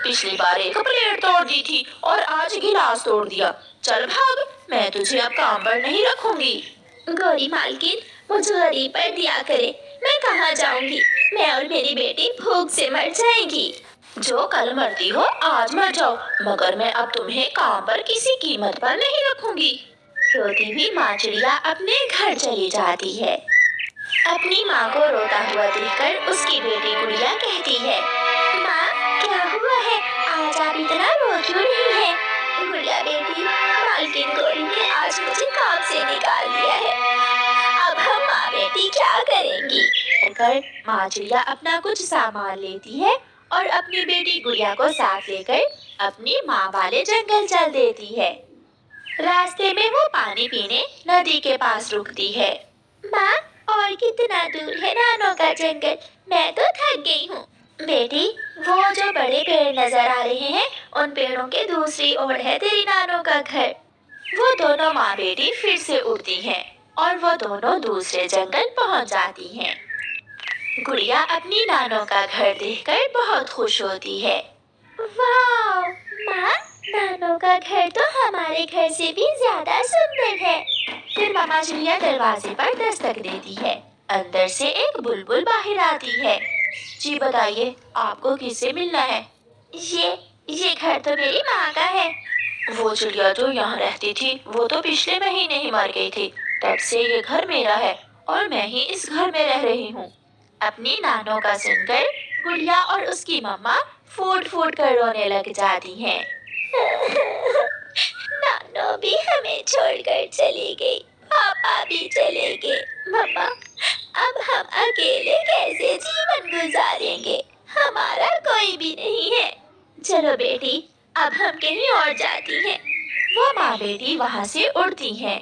पिछली बार एक प्लेट तोड़ दी थी और आज गिलास तोड़ दिया। चल भाग, मैं तुझे अब काम पर नहीं रखूंगी। गौरी मालकिन, मुझे गरीब पर दिया करे, मैं कहाँ जाऊंगी? मैं और मेरी बेटी भूख से मर जाएंगी। जो कल मरती हो आज मर जाओ, मगर मैं अब तुम्हें काम पर किसी कीमत पर नहीं रखूंगी। रोती हुई माँ चिड़िया अपने घर चली जाती है। अपनी माँ को रोता हुआ देखकर उसकी बेटी गुड़िया कहती है, माँ क्या हुआ है, आज आप इतना रो क्यों रही हैं? गुड़िया बेटी, मालकिन गौरी ने आज मुझे काम से निकाल दिया है, अब हम माँ बेटी क्या करेंगी? कहकर माँ चिड़िया अपना कुछ सामान लेती है और अपनी बेटी गुड़िया को साथ लेकर अपनी माँ वाले जंगल चल देती है। रास्ते में वो पानी पीने नदी के पास रुकती है। माँ, और कितना दूर है नानों का जंगल? मैं तो थक गई हूँ। बेटी, वो जो बड़े पेड़ नजर आ रहे हैं, उन पेड़ों के दूसरी ओर है तेरी नानों का घर। वो दोनों माँ बेटी फिर से उड़ती हैं और वो दोनों दूसरे जंगल पहुँच जाती हैं। गुड़िया अपनी नानों का घर देखकर बहुत खुश होती है। वाह माँ, नानों का घर तो हमारे घर से भी ज्यादा सुंदर है। फिर मामा चिड़िया दरवाजे पर दस्तक देती है। अंदर से एक बुलबुल बाहर आती है। जी बताइए, आपको किससे मिलना है? ये घर तो मेरी माँ का है। वो चिड़िया जो यहाँ रहती थी वो तो पिछले महीने ही मर गई थी, तब से ये घर मेरा है और मैं ही इस घर में रह रही हूँ। अपनी नानों का सुनकर गुड़िया और उसकी मम्मा फूट फूट कर रोने लग जाती हैं। नानो भी हमें छोड़कर चली गई, पापा भी चले गए। मम्मा, अब हम अकेले कैसे जीवन गुजारेंगे? हमारा कोई भी नहीं है। चलो बेटी, अब हम कहीं और जाती हैं। वो माँ बेटी वहाँ से उड़ती हैं।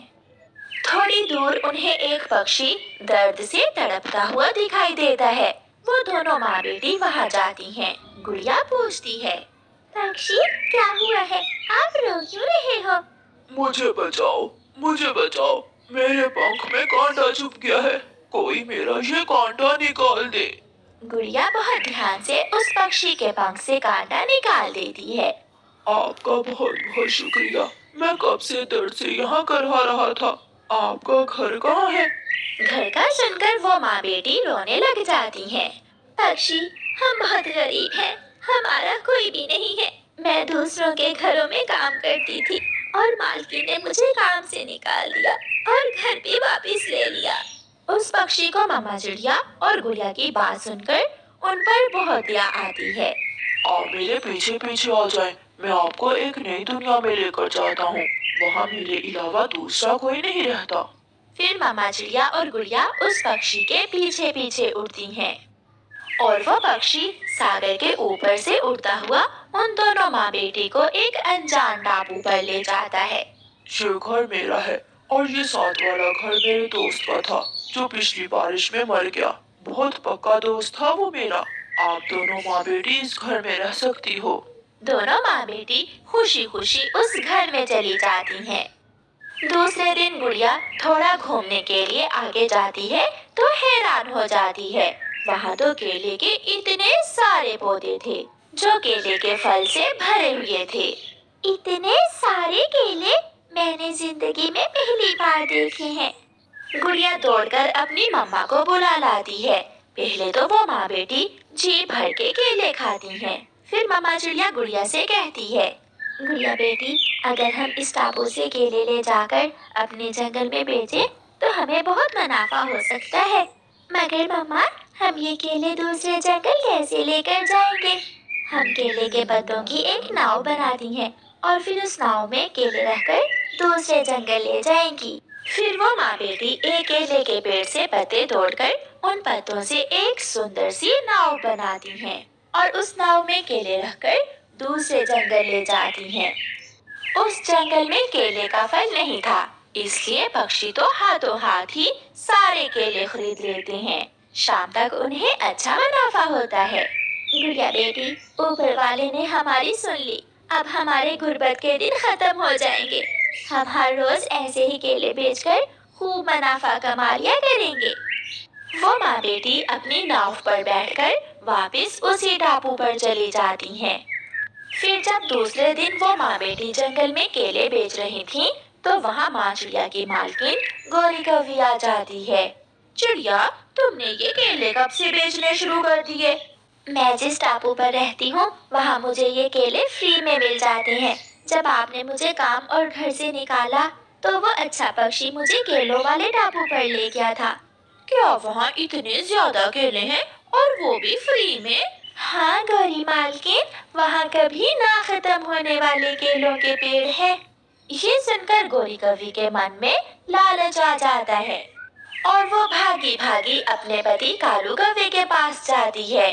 थोड़ी दूर उन्हें एक पक्षी दर्द से तड़पता हुआ दिखाई देता है। वो दोनों माँ बेटी वहाँ जाती हैं। गुड़िया पूछती है, पक्षी क्या हुआ है, आप रो क्यों रहे हो? मुझे बचाओ, मुझे बचाओ, मेरे पंख में कांटा चुभ गया है, कोई मेरा ये कांटा निकाल दे। गुड़िया बहुत ध्यान से उस पक्षी के पंख से कांटा निकाल देती है। आपका बहुत बहुत शुक्रिया, मैं कब से दर्द से यहाँ करवा रहा था। आपका घर कहाँ है? घर का सुनकर वो माँ बेटी रोने लग जाती हैं। पक्षी, हम बहुत गरीब हैं, हमारा कोई भी नहीं है। मैं दूसरों के घरों में काम करती थी और मालकिन ने मुझे काम से निकाल दिया और घर भी वापस ले लिया। उस पक्षी को मामा चिड़िया और गुड़िया की बात सुनकर उन पर बहुत दया आती है। आप मेरे पीछे पीछे आ जाएं, मैं आपको एक नई दुनिया में लेकर जाता हूँ, वहाँ मेरे अलावा दूसरा कोई नहीं रहता। फिर मामा चिड़िया और गुड़िया उस पक्षी के पीछे पीछे उड़ती हैं और वो पक्षी सागर के ऊपर से उड़ता हुआ उन दोनों माँ बेटी को एक अनजान टापू पर ले जाता है। ये घर मेरा है और ये साथ वाला घर मेरे दोस्त का था जो पिछली बारिश में मर गया। बहुत पक्का दोस्त था वो मेरा। आप दोनों माँ बेटी इस घर में रह सकती हो। दोनों माँ बेटी खुशी खुशी उस घर में चली जाती हैं। दूसरे दिन गुड़िया थोड़ा घूमने के लिए आगे जाती है तो हैरान हो जाती है। वहाँ तो केले के इतने सारे पौधे थे जो केले के फल से भरे हुए थे। इतने सारे केले मैंने जिंदगी में पहली बार देखे हैं। गुड़िया दौड़कर अपनी मम्मा को बुला लाती है। पहले तो वो माँ बेटी जी भर के केले खाती हैं। फिर मम्मा चिड़िया गुड़िया से कहती है, गुड़िया बेटी, अगर हम इस टापू से केले ले जाकर अपने जंगल में बेचें तो हमें बहुत मुनाफा हो सकता है। मगर मम्मा, हम ये केले दूसरे जंगल कैसे लेकर जाएंगे? हम केले के पत्तों की एक नाव बनाती हैं और फिर उस नाव में केले रखकर दूसरे जंगल ले जाएंगी। फिर वो माँ बेटी एक केले के पेड़ से पत्ते तोड़कर उन पत्तों से एक सुंदर सी नाव बनाती हैं और उस नाव में केले रखकर दूसरे जंगल ले जाती हैं। उस जंगल में केले का फल नहीं था, इसलिए पक्षी तो हाथों हाथ ही सारे केले खरीद लेते हैं। शाम तक उन्हें अच्छा मुनाफा होता है। गुड़िया बेटी, ऊपर वाले ने हमारी सुन ली। अब हमारे गुर्बत के दिन खत्म हो जाएंगे। हम हर रोज ऐसे ही केले बेचकर खूब मुनाफा कमा लिया करेंगे। वो माँ बेटी अपनी नाव पर बैठकर वापस उसी टापू पर चली जाती हैं। फिर जब दूसरे दिन वो माँ बेटी जंगल में केले बेच रही थीं, तो वहाँ माँ चिड़िया की मालकिन गोरी कौवी आ जाती है। चिड़िया, तुमने ये केले कब से बेचने शुरू कर दिए? मैं जिस टापू पर रहती हूँ वहाँ मुझे ये केले फ्री में मिल जाते हैं। जब आपने मुझे काम और घर से निकाला तो वो अच्छा पक्षी मुझे केलों वाले टापू पर ले गया था। क्या वहाँ इतने ज्यादा केले हैं और वो भी फ्री में? हाँ गौरी मालकिन, वहाँ कभी ना खत्म होने वाले केलों के पेड़ हैं। ये सुनकर गोरी कौवी के मन में लालच आ जाता है और वो भागी भागी अपने पति कालू कौवे के पास जाती है।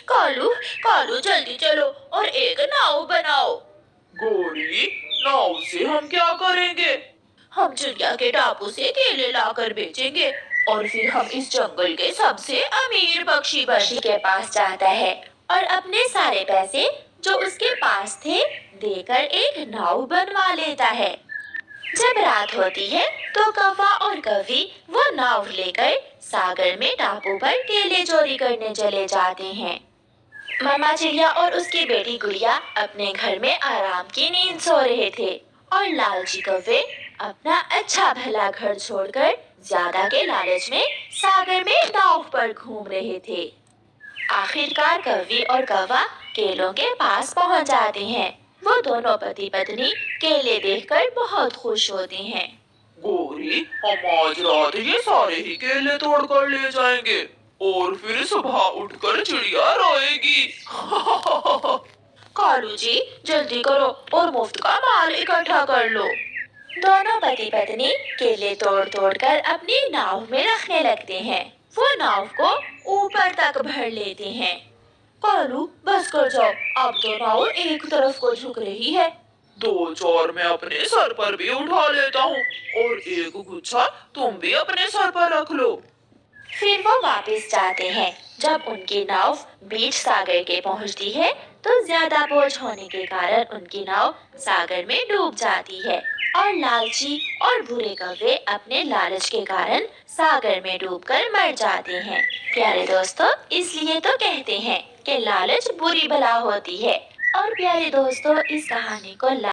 कालू, कालू जल्दी चलो और एक नाव बनाओ। गोरी, नाव से हम क्या करेंगे? हम चिड़िया के टापू से केले लाकर बेचेंगे और फिर हम इस जंगल के सबसे अमीर पक्षी के पास जाता है और अपने सारे पैसे जो उसके पास थे देकर एक नाव बनवा लेता है। जब रात होती है तो कौवा और कौवी वो नाव लेकर सागर में टापू पर केले चोरी करने चले जाते हैं। मामा चिड़िया और उसकी बेटी गुड़िया अपने घर में आराम की नींद सो रहे थे और लालची कौवे अपना अच्छा भला घर छोड़कर ज्यादा के लालच में सागर में नाव पर घूम रहे थे। आखिरकार कौवी और कौवा केलों के पास पहुंच जाते हैं। वो दोनों पति पत्नी केले देखकर बहुत खुश होते हैं। गोरी, हम आज रात ये सारे ही केले तोड़ कर ले जाएंगे और फिर सुबह उठकर चिड़िया रोएगी। कालू जी, जल्दी करो और मुफ्त का माल इकट्ठा कर लो। दोनों पति पत्नी केले तोड़ तोड़ कर अपनी नाव में रखने लगते हैं। वो नाव को ऊपर तक भर लेते हैं। कालू, बस कर जाओ, अब तो नाव एक तरफ को झुक रही है। 2-4 मैं अपने सर पर भी उठा लेता हूँ और एक गुच्छा तुम भी अपने सर पर रख लो। फिर वो वापस जाते हैं। जब उनकी नाव बीच सागर के पहुंचती है तो ज्यादा बोझ होने के कारण उनकी नाव सागर में डूब जाती है और लालची और बुरे कौवे अपने लालच के कारण सागर में डूबकर मर जाते हैं। प्यारे दोस्तों, इसलिए तो कहते हैं कि लालच बुरी बला होती है। और प्यारे दोस्तों, इस कहानी को